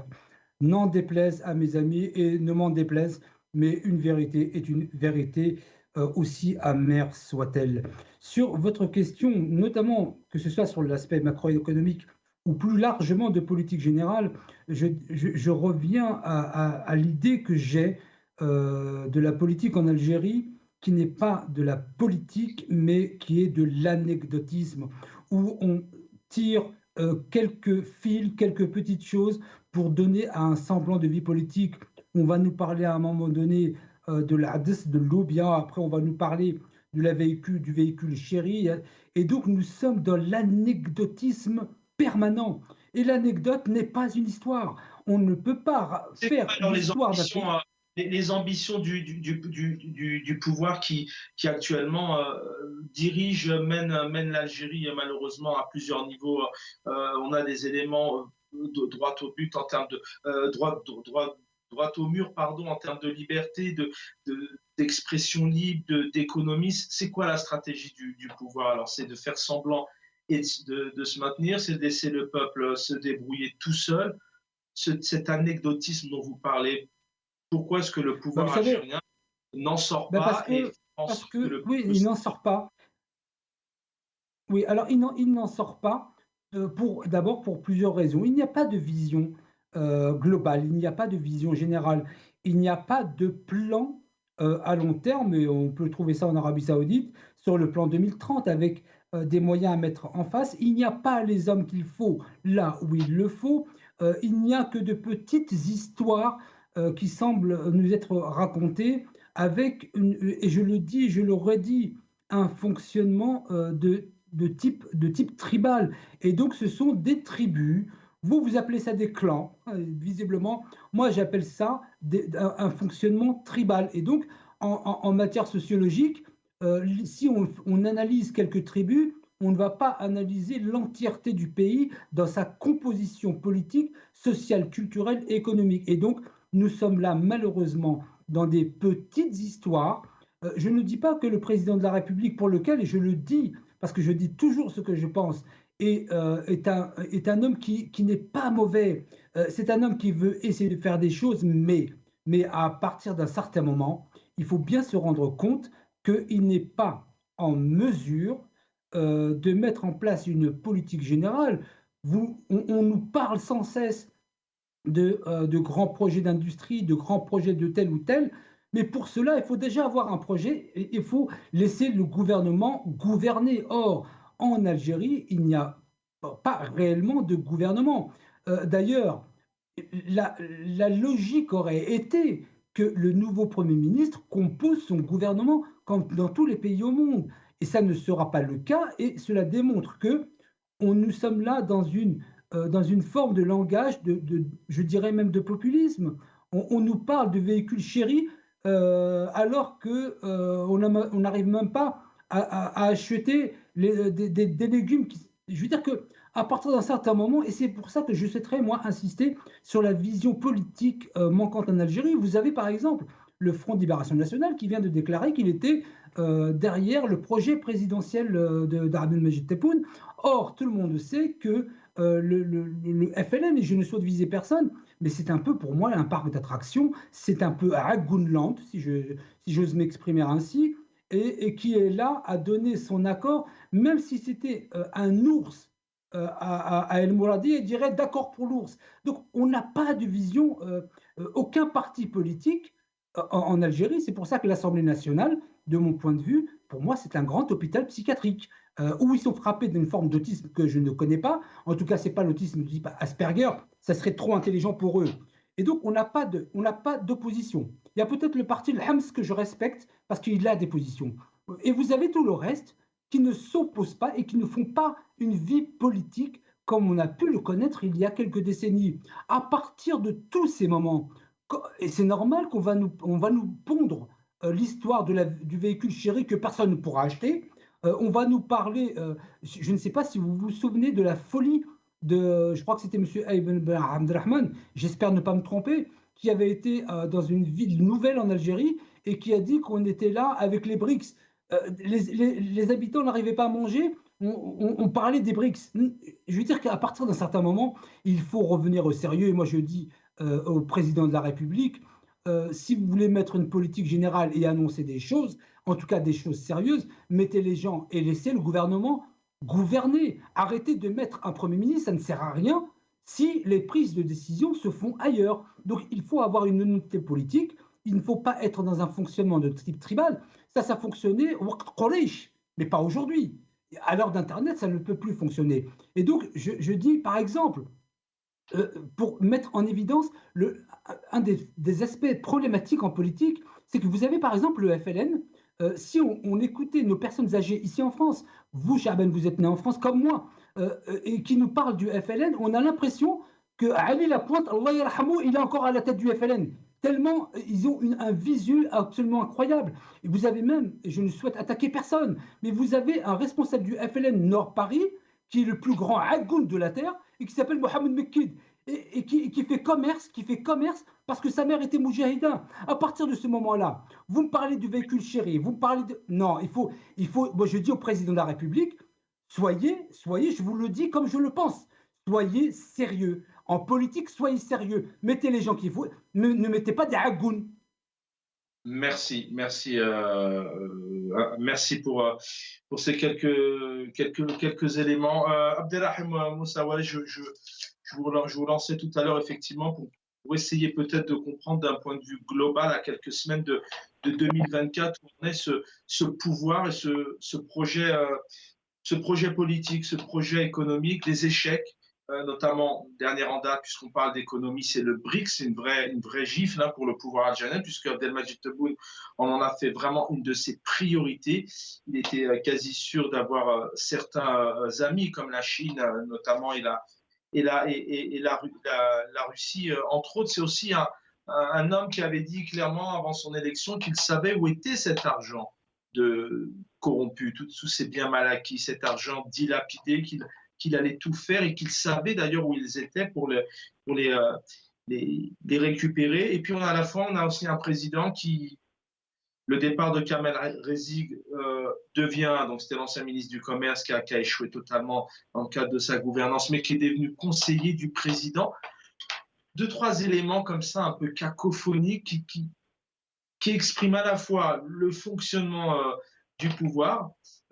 N'en déplaise à mes amis et ne m'en déplaise, mais une vérité est une vérité, aussi amère soit-elle. Sur votre question, notamment que ce soit sur l'aspect macroéconomique ou plus largement de politique générale, je reviens à l'idée que j'ai de la politique en Algérie, qui n'est pas de la politique, mais qui est de l'anecdotisme, où on tire quelques fils, quelques petites choses pour donner à un semblant de vie politique. On va nous parler à un moment donné de l'ADES, de l'eau, bien après on va nous parler du véhicule chéri. Et donc nous sommes dans l'anecdotisme permanent. Et l'anecdote n'est pas une histoire. On ne peut pas faire l'histoire d'un pays. Les ambitions du pouvoir qui actuellement dirige, mène l'Algérie malheureusement à plusieurs niveaux. On a des éléments de droit au but en termes de droit au mur, pardon, en termes de liberté, d'expression libre, d'économie. C'est quoi la stratégie du pouvoir? Alors, c'est de faire semblant et de se maintenir, c'est de laisser le peuple se débrouiller tout seul. Cet anecdotisme dont vous parlez, pourquoi est-ce que le pouvoir algérien n'en sort pas? Parce que oui, il n'en sort pas. Oui, alors il n'en sort pas d'abord pour plusieurs raisons. Il n'y a pas de vision globale, il n'y a pas de vision générale, il n'y a pas de plan à long terme, et on peut trouver ça en Arabie Saoudite, sur le plan 2030, avec des moyens à mettre en face. Il n'y a pas les hommes qu'il faut là où il le faut. Il n'y a que de petites histoires qui semblent nous être racontées avec, et je le dis, je le redis, un fonctionnement de type tribal. Et donc, ce sont des tribus. Vous appelez ça des clans, visiblement. Moi, j'appelle ça un fonctionnement tribal. Et donc, en matière sociologique, si on analyse quelques tribus, on ne va pas analyser l'entièreté du pays dans sa composition politique, sociale, culturelle et économique. Et donc, nous sommes là, malheureusement, dans des petites histoires. Je ne dis pas que le président de la République, pour lequel, et je le dis, parce que je dis toujours ce que je pense, est un homme qui n'est pas mauvais. C'est un homme qui veut essayer de faire des choses, mais à partir d'un certain moment, il faut bien se rendre compte qu'il n'est pas en mesure de mettre en place une politique générale. On nous parle sans cesse de grands projets d'industrie, de grands projets de tel ou tel, mais pour cela, il faut déjà avoir un projet et il faut laisser le gouvernement gouverner. Or, en Algérie, il n'y a pas réellement de gouvernement. D'ailleurs, la logique aurait été que le nouveau Premier ministre compose son gouvernement comme dans tous les pays au monde. Et ça ne sera pas le cas, et cela démontre que nous sommes là dans une forme de langage, je dirais même de populisme. On nous parle de véhicules chéris alors qu'on n'arrive même pas à acheter des légumes. Je veux dire qu'à partir d'un certain moment, et c'est pour ça que je souhaiterais, moi, insister sur la vision politique manquante en Algérie. Vous avez, par exemple, le Front de Libération Nationale qui vient de déclarer qu'il était derrière le projet présidentiel d'Abdelmajid Tebboune. Or, tout le monde sait que le FLN, et je ne souhaite viser personne, mais c'est un peu pour moi un parc d'attractions, c'est un peu Agounland, si j'ose m'exprimer ainsi, et qui est là à donner son accord, même si c'était un ours à El Mouradi, il dirait d'accord pour l'ours. Donc on n'a pas de vision, aucun parti politique en Algérie. C'est pour ça que l'Assemblée nationale, de mon point de vue, pour moi, c'est un grand hôpital psychiatrique où ils sont frappés d'une forme d'autisme que je ne connais pas. En tout cas, ce n'est pas l'autisme de type Asperger, ça serait trop intelligent pour eux. Et donc, on n'a pas d'opposition. Il y a peut-être le parti Le Hams que je respecte parce qu'il a des positions. Et vous avez tout le reste qui ne s'opposent pas et qui ne font pas une vie politique comme on a pu le connaître il y a quelques décennies. À partir de tous ces moments, et c'est normal qu'on va nous pondre l'histoire du véhicule chéri que personne ne pourra acheter. On va nous parler, je ne sais pas si vous vous souvenez de la folie je crois que c'était M. Ayben Ben Abdelrahman, j'espère ne pas me tromper, qui avait été dans une ville nouvelle en Algérie et qui a dit qu'on était là avec les BRICS. Les habitants n'arrivaient pas à manger, on parlait des BRICS. Je veux dire qu'à partir d'un certain moment, il faut revenir au sérieux. Et moi, je dis au président de la République, si vous voulez mettre une politique générale et annoncer des choses, en tout cas des choses sérieuses, mettez les gens et laissez le gouvernement gouverner. Arrêtez de mettre un Premier ministre, ça ne sert à rien si les prises de décision se font ailleurs. Donc il faut avoir une unité politique, il ne faut pas être dans un fonctionnement de type tribal. Ça fonctionnait au Quraysh, mais pas aujourd'hui. À l'heure d'Internet, ça ne peut plus fonctionner. Et donc je dis par exemple, pour mettre en évidence un des aspects problématiques en politique, c'est que vous avez par exemple le FLN. Si on écoutait nos personnes âgées ici en France, vous, Chaben, vous êtes né en France comme moi, et qui nous parlent du FLN, on a l'impression que Ali Lapointe, Allah yarhamou, il est encore à la tête du FLN. Tellement ils ont un visu absolument incroyable. Et vous avez même, et je ne souhaite attaquer personne, mais vous avez un responsable du FLN Nord Paris, qui est le plus grand agoun de la Terre, et qui s'appelle Mohamed Mekid, et qui fait commerce parce que sa mère était moujahida. À partir de ce moment-là, vous me parlez du véhicule chéri, vous me parlez de... Non, il faut, moi je dis au président de la République, soyez, je vous le dis comme je le pense, soyez sérieux. En politique, soyez sérieux. Mettez les gens qu'il faut, ne mettez pas des agouns. Merci pour ces quelques éléments. Abdelrahim Moussaouali, je vous lançais tout à l'heure effectivement pour essayer peut-être de comprendre d'un point de vue global à quelques semaines de 2024 où on est ce pouvoir et ce projet politique, ce projet économique, les échecs. Notamment, dernier en date, puisqu'on parle d'économie, c'est le BRICS, c'est une vraie gifle pour le pouvoir algérien, puisque Abdelmajid Tebboune en a fait vraiment une de ses priorités. Il était quasi sûr d'avoir certains amis, comme la Chine, notamment, et la Russie, entre autres. C'est aussi un homme qui avait dit clairement avant son élection qu'il savait où était cet argent corrompu, tous ces biens mal acquis, cet argent dilapidé qu'il allait tout faire et qu'il savait d'ailleurs où ils étaient pour les récupérer. Et puis à la fin, on a aussi un président le départ de Kamel Rezig devient, donc c'était l'ancien ministre du Commerce qui a échoué totalement dans le cadre de sa gouvernance, mais qui est devenu conseiller du président. 2-3 éléments comme ça, un peu cacophoniques, qui expriment à la fois le fonctionnement du pouvoir,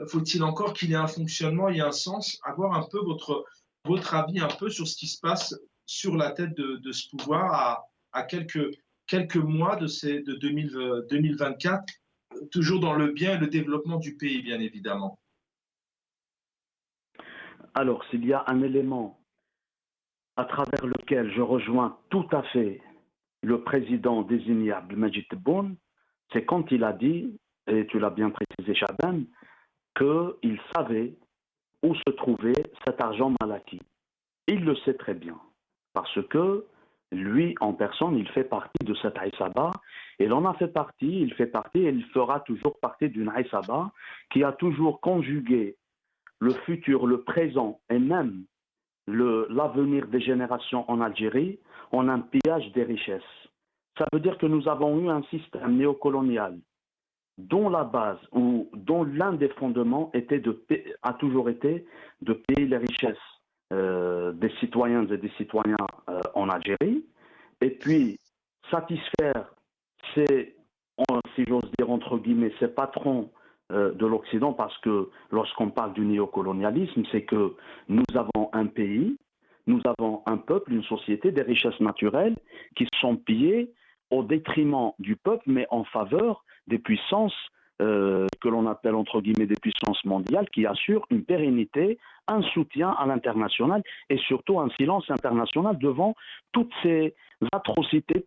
faut-il encore qu'il y ait un fonctionnement et un sens? Avoir un peu votre avis un peu sur ce qui se passe sur la tête de ce pouvoir à quelques mois de 2024, toujours dans le bien et le développement du pays, bien évidemment. Alors, s'il y a un élément à travers lequel je rejoins tout à fait le président désigné Abdelmajid Tebboune, c'est quand il a dit, et tu l'as bien précisé, Chaban, qu'il savait où se trouvait cet argent mal acquis. Il le sait très bien, parce que lui, en personne, il fait partie de cette Aïsaba, et il en a fait partie, il fait partie, et il fera toujours partie d'une Aïsaba qui a toujours conjugué le futur, le présent, et même l'avenir des générations en Algérie en un pillage des richesses. Ça veut dire que nous avons eu un système néocolonial dont la base ou dont l'un des fondements a toujours été de payer les richesses des citoyennes et des citoyens en Algérie, et puis satisfaire ces, si j'ose dire entre guillemets, ces patrons de l'Occident, parce que lorsqu'on parle du néocolonialisme, c'est que nous avons un pays, nous avons un peuple, une société, des richesses naturelles qui sont pillées au détriment du peuple, mais en faveur des puissances que l'on appelle entre guillemets des puissances mondiales, qui assurent une pérennité, un soutien à l'international et surtout un silence international devant toutes ces atrocités,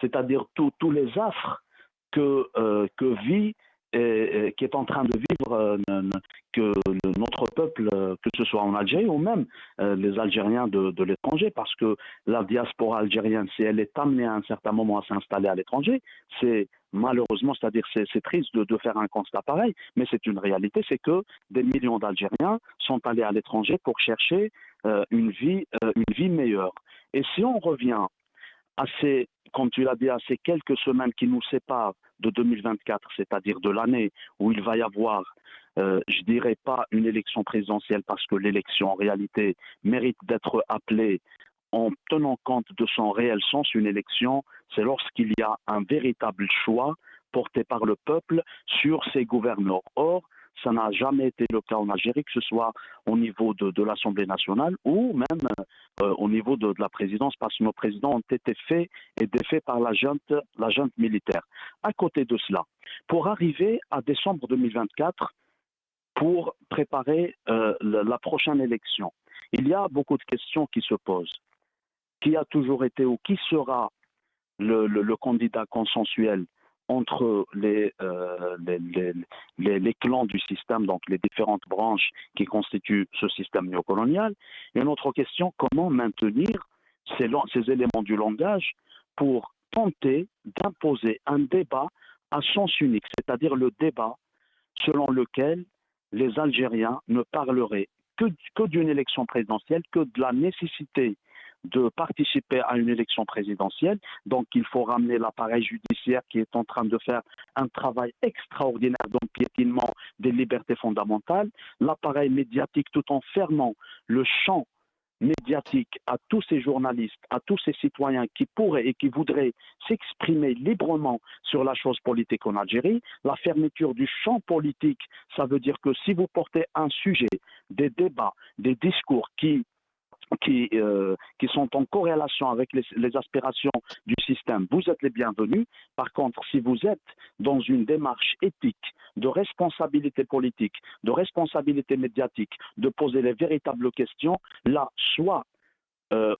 c'est-à-dire tous les affres que vit et qui est en train de vivre que notre peuple, que ce soit en Algérie ou même les Algériens de l'étranger, parce que la diaspora algérienne, si elle est amenée à un certain moment à s'installer à l'étranger, c'est malheureusement, c'est-à-dire c'est triste de faire un constat pareil, mais c'est une réalité, c'est que des millions d'Algériens sont allés à l'étranger pour chercher une vie meilleure. Et si on revient à ces, comme tu l'as dit, à ces quelques semaines qui nous séparent de 2024, c'est-à-dire de l'année où il va y avoir, je dirais pas une élection présidentielle, parce que l'élection en réalité mérite d'être appelée en tenant compte de son réel sens. Une élection, c'est lorsqu'il y a un véritable choix porté par le peuple sur ses gouverneurs. Or, ça n'a jamais été le cas en Algérie, que ce soit au niveau de l'Assemblée nationale ou même au niveau de la présidence, parce que nos présidents ont été faits et défaits par la junte militaire. À côté de cela, pour arriver à décembre 2024, pour préparer la prochaine élection, il y a beaucoup de questions qui se posent. Qui a toujours été ou qui sera le candidat consensuel entre les clans du système, donc les différentes branches qui constituent ce système néocolonial. Et une autre question, comment maintenir ces éléments du langage pour tenter d'imposer un débat à sens unique, c'est-à-dire le débat selon lequel les Algériens ne parleraient que d'une élection présidentielle, que de la nécessité de participer à une élection présidentielle. Donc il faut ramener l'appareil judiciaire qui est en train de faire un travail extraordinaire d'empiétinement des libertés fondamentales, l'appareil médiatique, tout en fermant le champ médiatique à tous ces journalistes, à tous ces citoyens qui pourraient et qui voudraient s'exprimer librement sur la chose politique en Algérie. La fermeture du champ politique, ça veut dire que si vous portez un sujet, des débats, des discours qui sont en corrélation avec les aspirations du système, vous êtes les bienvenus. Par contre, si vous êtes dans une démarche éthique, de responsabilité politique, de responsabilité médiatique, de poser les véritables questions, là, soit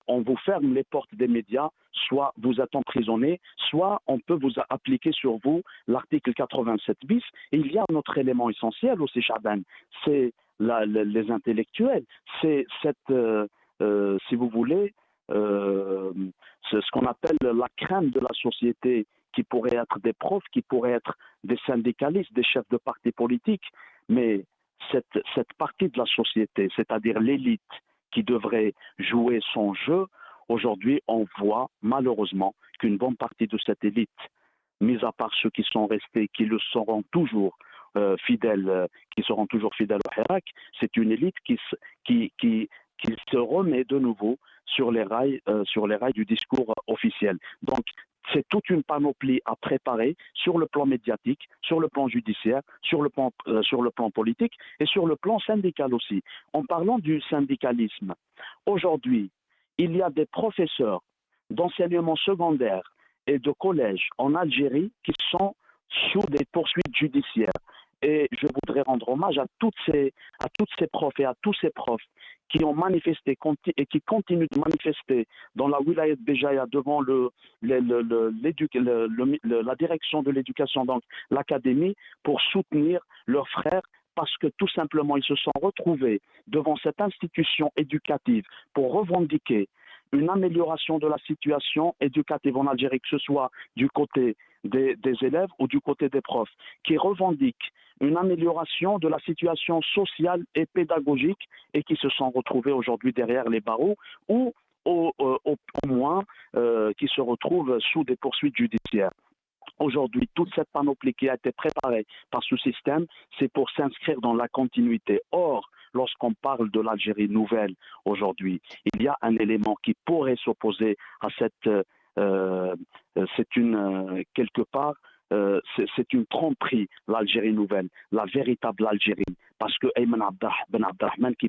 on vous ferme les portes des médias, soit vous êtes emprisonné, soit on peut vous appliquer sur vous l'article 87 bis. Et il y a un autre élément essentiel aussi, Chaban, c'est les intellectuels. C'est cette... si vous voulez, c'est ce qu'on appelle la crème de la société, qui pourrait être des profs, qui pourraient être des syndicalistes, des chefs de partis politiques. Mais cette partie de la société, c'est-à-dire l'élite qui devrait jouer son jeu, aujourd'hui, on voit malheureusement qu'une bonne partie de cette élite, mis à part ceux qui sont restés, qui le seront toujours fidèles, qui seront toujours fidèles au Hirak, c'est une élite qui se remet de nouveau sur les rails du discours officiel. Donc, c'est toute une panoplie à préparer sur le plan médiatique, sur le plan judiciaire, sur le plan politique et sur le plan syndical aussi. En parlant du syndicalisme, aujourd'hui, il y a des professeurs d'enseignement secondaire et de collège en Algérie qui sont sous des poursuites judiciaires. Et je voudrais rendre hommage à toutes ces profs et à tous ces profs qui ont manifesté et qui continuent de manifester dans la Wilayat Béjaïa devant la direction de l'éducation, donc l'académie, pour soutenir leurs frères parce que tout simplement ils se sont retrouvés devant cette institution éducative pour revendiquer une amélioration de la situation éducative en Algérie, que ce soit du côté des élèves ou du côté des profs, qui revendiquent une amélioration de la situation sociale et pédagogique et qui se sont retrouvés aujourd'hui derrière les barreaux ou au moins qui se retrouvent sous des poursuites judiciaires. Aujourd'hui, toute cette panoplie qui a été préparée par ce système, c'est pour s'inscrire dans la continuité. Or, lorsqu'on parle de l'Algérie nouvelle aujourd'hui, il y a un élément qui pourrait s'opposer à quelque part, c'est une tromperie, l'Algérie nouvelle, la véritable Algérie. Parce que Ayman Ben Abdelrahman qui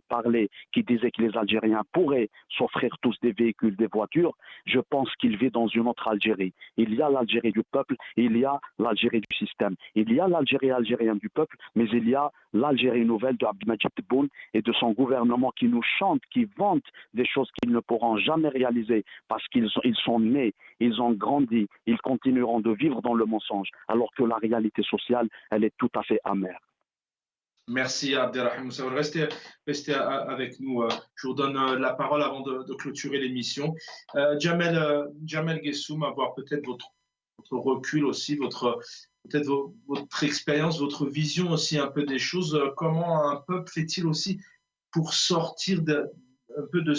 disait que les Algériens pourraient s'offrir tous des véhicules, des voitures, je pense qu'il vit dans une autre Algérie. Il y a l'Algérie du peuple, il y a l'Algérie du système. Il y a l'Algérie algérienne du peuple, mais il y a l'Algérie nouvelle de Abdelmadjid Tebboune et de son gouvernement qui nous chante, qui vante des choses qu'ils ne pourront jamais réaliser parce qu'ils sont nés, ils ont grandi, ils continueront de vivre dans le mensonge, alors que la réalité sociale, elle est tout à fait amère. Merci Abdelrahim Moussaoui. Restez avec nous. Je vous donne la parole avant de clôturer l'émission. Jamel Guessoum, avoir peut-être votre recul aussi, peut-être votre expérience, votre vision aussi un peu des choses. Comment un peuple fait-il aussi pour sortir un peu de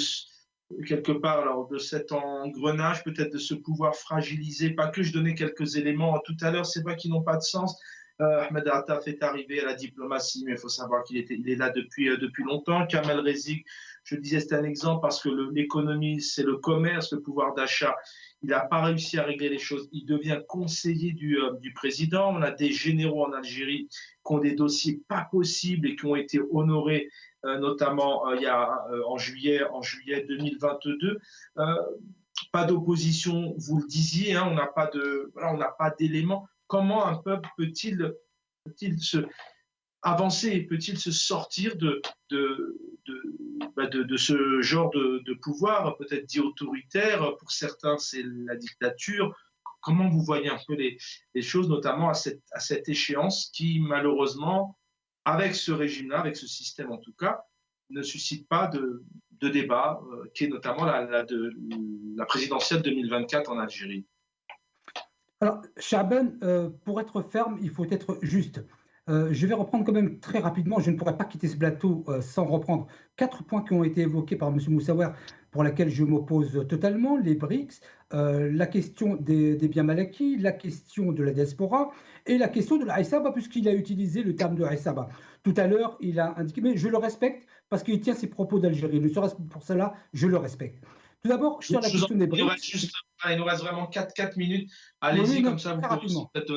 quelque part alors, de cet engrenage, peut-être de ce pouvoir fragilisé. Pas que je donnais quelques éléments tout à l'heure, c'est pas qu'ils n'ont pas de sens. Ahmed Attaf est arrivé à la diplomatie, mais il faut savoir qu'il est là depuis longtemps. Kamel Rezik, je disais, c'est un exemple parce que l'économie, c'est le commerce, le pouvoir d'achat. Il n'a pas réussi à régler les choses. Il devient conseiller du président. On a des généraux en Algérie qui ont des dossiers pas possibles et qui ont été honorés, notamment en juillet 2022. Pas d'opposition, vous le disiez, hein, on n'a pas d'éléments. Comment un peuple peut-il se avancer, peut-il se sortir de ce genre de pouvoir, peut-être dit autoritaire, pour certains c'est la dictature. Comment vous voyez un peu les choses, notamment à cette échéance qui malheureusement, avec ce régime-là, avec ce système en tout cas, ne suscite pas de débat, qui est notamment la présidentielle 2024 en Algérie? Alors, Chaban, pour être ferme, il faut être juste. Je vais reprendre quand même très rapidement, je ne pourrais pas quitter ce plateau sans reprendre 4 points qui ont été évoqués par M. Moussaoui, pour lesquels je m'oppose totalement, les BRICS, la question des biens mal acquis, la question de la diaspora et la question de la Aïsaba, puisqu'il a utilisé le terme de Aïsaba. Tout à l'heure, il a indiqué, mais je le respecte parce qu'il tient ses propos d'Algérie, ne serait-ce pour cela, je le respecte. Tout d'abord, sur la question des BRICS. Il nous reste vraiment 4 minutes. Allez-y, comme ça,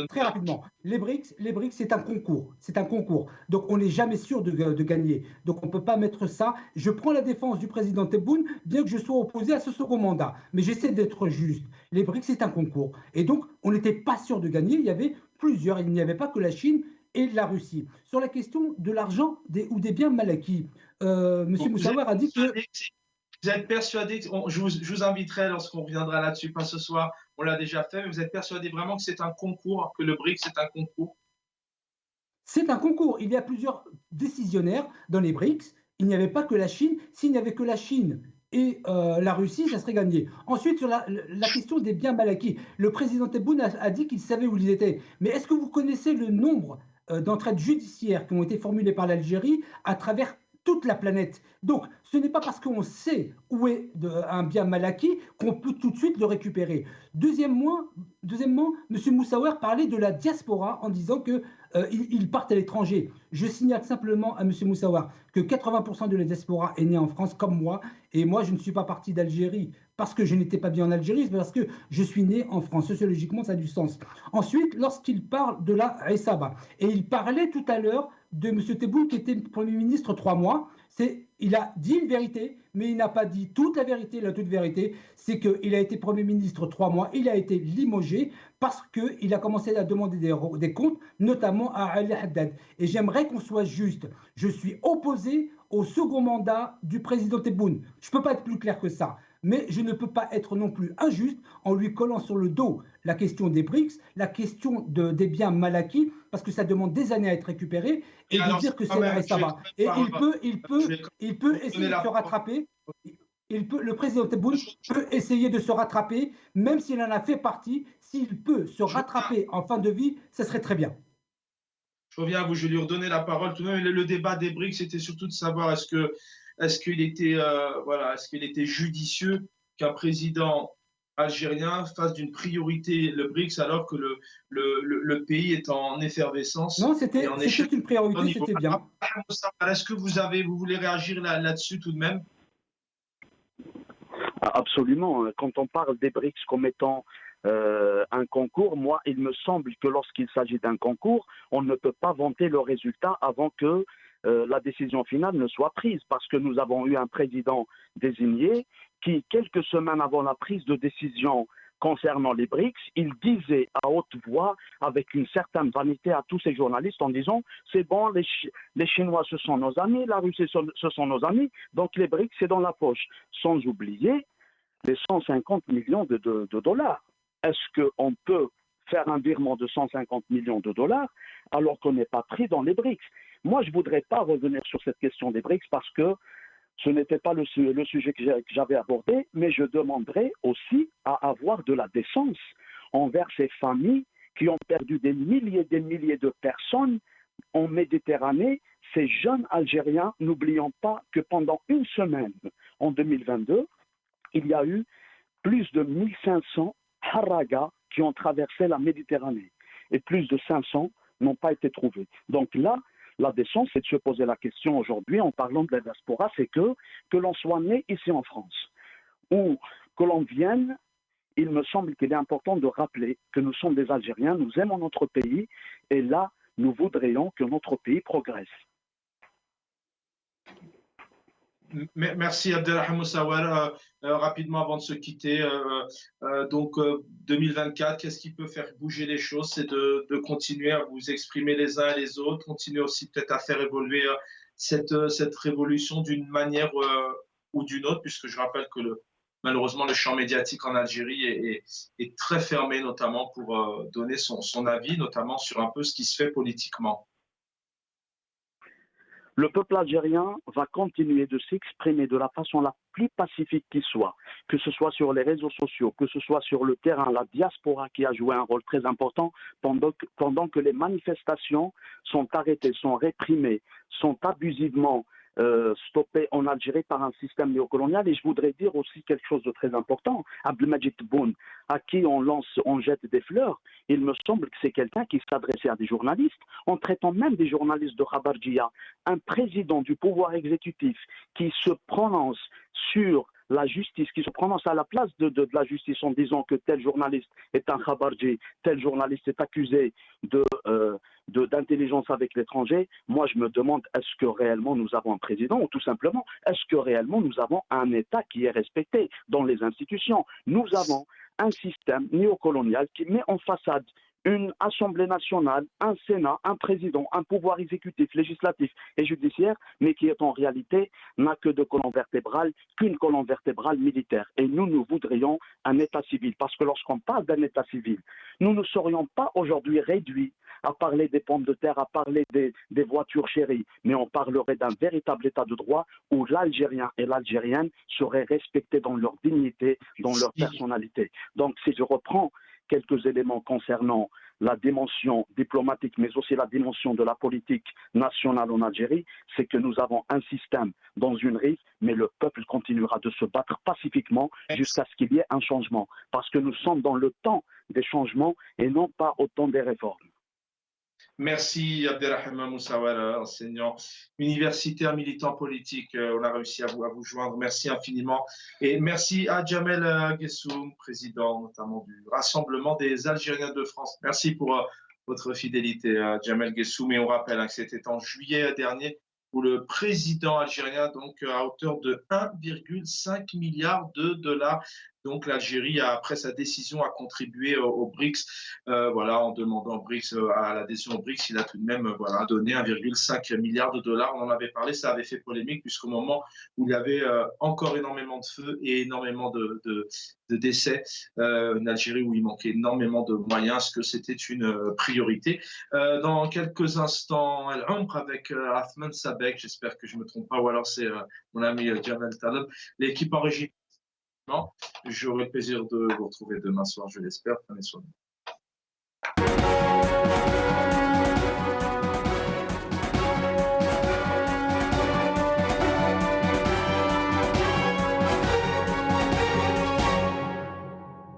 très rapidement. Les BRICS, c'est un concours. C'est un concours. Donc, on n'est jamais sûr de gagner. Donc, on ne peut pas mettre ça. Je prends la défense du président Tebboune, bien que je sois opposé à ce second mandat. Mais j'essaie d'être juste. Les BRICS, c'est un concours. Et donc, on n'était pas sûr de gagner. Il y avait plusieurs. Il n'y avait pas que la Chine et la Russie. Sur la question de l'argent ou des biens mal acquis, M. Moussaoui a dit que... Vous êtes persuadé, je vous inviterai lorsqu'on reviendra là-dessus, pas ce soir, on l'a déjà fait, mais vous êtes persuadé vraiment que c'est un concours, que le BRICS c'est un concours? C'est un concours. Il y a plusieurs décisionnaires dans les BRICS. Il n'y avait pas que la Chine. S'il n'y avait que la Chine et la Russie, ça serait gagné. Ensuite, sur la question des biens mal acquis, le président Tebboune a dit qu'il savait où ils étaient. Mais est-ce que vous connaissez le nombre d'entraides judiciaires qui ont été formulées par l'Algérie à travers toute la planète? Donc, ce n'est pas parce qu'on sait où est un bien mal acquis qu'on peut tout de suite le récupérer. Deuxièmement, M. Moussaoui parlait de la diaspora en disant qu'ils partent à l'étranger. Je signale simplement à M. Moussaoui que 80% de la diaspora est née en France comme moi. Et moi, je ne suis pas parti d'Algérie parce que je n'étais pas bien en Algérie, c'est parce que je suis né en France. Sociologiquement, ça a du sens. Ensuite, lorsqu'il parle de la Aïsaba, et il parlait tout à l'heure de M. Tebboune qui était Premier ministre 3 mois, il a dit une vérité, mais il n'a pas dit toute la vérité, la toute vérité. C'est qu'il a été Premier ministre 3 mois, il a été limogé parce qu'il a commencé à demander des comptes, notamment à Ali Haddad. Et j'aimerais qu'on soit juste. Je suis opposé au second mandat du président Tebboune. Je ne peux pas être plus clair que ça. Mais je ne peux pas être non plus injuste en lui collant sur le dos la question des BRICS, la question des biens mal acquis, parce que ça demande des années à être récupéré, et de dire que c'est là et ça va. Et il peut essayer de se rattraper. Le président Tebboune peut essayer de se rattraper, même s'il en a fait partie. S'il peut se rattraper en fin de vie, ça serait très bien. Je reviens à vous, je vais lui redonner la parole. Tout de même, le débat des BRICS, c'était surtout de savoir est-ce qu'il était judicieux qu'un président algérien fasse d'une priorité le BRICS alors que le pays est en effervescence. Non, c'était une priorité, c'était bien. Est-ce que vous voulez réagir là-dessus tout de même? Absolument. Quand on parle des BRICS comme étant un concours, moi, il me semble que lorsqu'il s'agit d'un concours, on ne peut pas vanter le résultat avant que la décision finale ne soit prise, parce que nous avons eu un président désigné qui, quelques semaines avant la prise de décision concernant les BRICS, il disait à haute voix, avec une certaine vanité à tous ces journalistes, en disant « c'est bon, les Chinois, ce sont nos amis, la Russie, ce sont nos amis, donc les BRICS, c'est dans la poche », sans oublier les 150 millions de dollars. Est-ce qu'on peut faire un virement de 150 millions de dollars alors qu'on n'est pas pris dans les BRICS? Moi, je ne voudrais pas revenir sur cette question des BRICS parce que ce n'était pas le sujet que j'avais abordé, mais je demanderais aussi à avoir de la décence envers ces familles qui ont perdu des milliers de personnes en Méditerranée. Ces jeunes Algériens, n'oublions pas que pendant une semaine, en 2022, il y a eu plus de 1500 haragas qui ont traversé la Méditerranée et plus de 500 n'ont pas été trouvés. Donc là, la décence, c'est de se poser la question aujourd'hui en parlant de la diaspora, c'est que l'on soit né ici en France ou que l'on vienne, il me semble qu'il est important de rappeler que nous sommes des Algériens, nous aimons notre pays et là, nous voudrions que notre pays progresse. Merci Abdelrahim Moussawar. Rapidement avant de se quitter, donc 2024, qu'est-ce qui peut faire bouger les choses? C'est de continuer à vous exprimer les uns et les autres, continuer aussi peut-être à faire évoluer cette révolution d'une manière ou d'une autre, puisque je rappelle que malheureusement le champ médiatique en Algérie est très fermé, notamment pour donner son avis, notamment sur un peu ce qui se fait politiquement. Le peuple algérien va continuer de s'exprimer de la façon la plus pacifique qui soit, que ce soit sur les réseaux sociaux, que ce soit sur le terrain, la diaspora qui a joué un rôle très important pendant que les manifestations sont arrêtées, sont réprimées, sont abusivement stoppées en Algérie par un système néocolonial. Et je voudrais dire aussi quelque chose de très important. Abdelmadjid Tebboune, à qui on jette des fleurs, il me semble que c'est quelqu'un qui s'adressait à des journalistes, en traitant même des journalistes de Khabarjia. Un président du pouvoir exécutif qui se prononce sur la justice, qui se prononce à la place de la justice en disant que tel journaliste est un Khabarji, tel journaliste est accusé d'intelligence avec l'étranger. Moi, je me demande, est-ce que réellement nous avons un président ou tout simplement, est-ce que réellement nous avons un État qui est respecté dans les institutions? Nous avons un système néocolonial qui met en façade une Assemblée nationale, un Sénat, un président, un pouvoir exécutif, législatif et judiciaire, mais qui en réalité n'a que qu'une colonne vertébrale militaire. Et nous voudrions un État civil. Parce que lorsqu'on parle d'un État civil, nous ne serions pas aujourd'hui réduits à parler des pommes de terre, à parler des voitures chéries, mais on parlerait d'un véritable État de droit où l'Algérien et l'Algérienne seraient respectés dans leur dignité, dans leur personnalité. Donc si je reprends quelques éléments concernant la dimension diplomatique, mais aussi la dimension de la politique nationale en Algérie, c'est que nous avons un système dans une rive, mais le peuple continuera de se battre pacifiquement jusqu'à ce qu'il y ait un changement. Parce que nous sommes dans le temps des changements et non pas au temps des réformes. Merci Abdelrahman Moussawara, enseignant universitaire, militant politique. On a réussi à vous joindre. Merci infiniment. Et merci à Jamel Gessoum, président notamment du Rassemblement des Algériens de France. Merci pour votre fidélité, Jamel Gessoum. Et on rappelle que c'était en juillet dernier où le président algérien, donc à hauteur de 1,5 milliard de dollars, donc l'Algérie, après sa décision, a contribué au BRICS. Voilà, en demandant BRICS, à l'adhésion au BRICS, il a tout de même voilà, donné 1,5 milliard de dollars. On en avait parlé, ça avait fait polémique, puisqu'au moment où il y avait encore énormément de feux et énormément de décès, une Algérie où il manquait énormément de moyens, est-ce que c'était une priorité? Dans quelques instants, El Ombre avec Athman Sabek, j'espère que je ne me trompe pas, ou alors c'est mon ami Jamel Taleb, l'équipe en régie. J'aurai le plaisir de vous retrouver demain soir, je l'espère. Prenez soin de vous.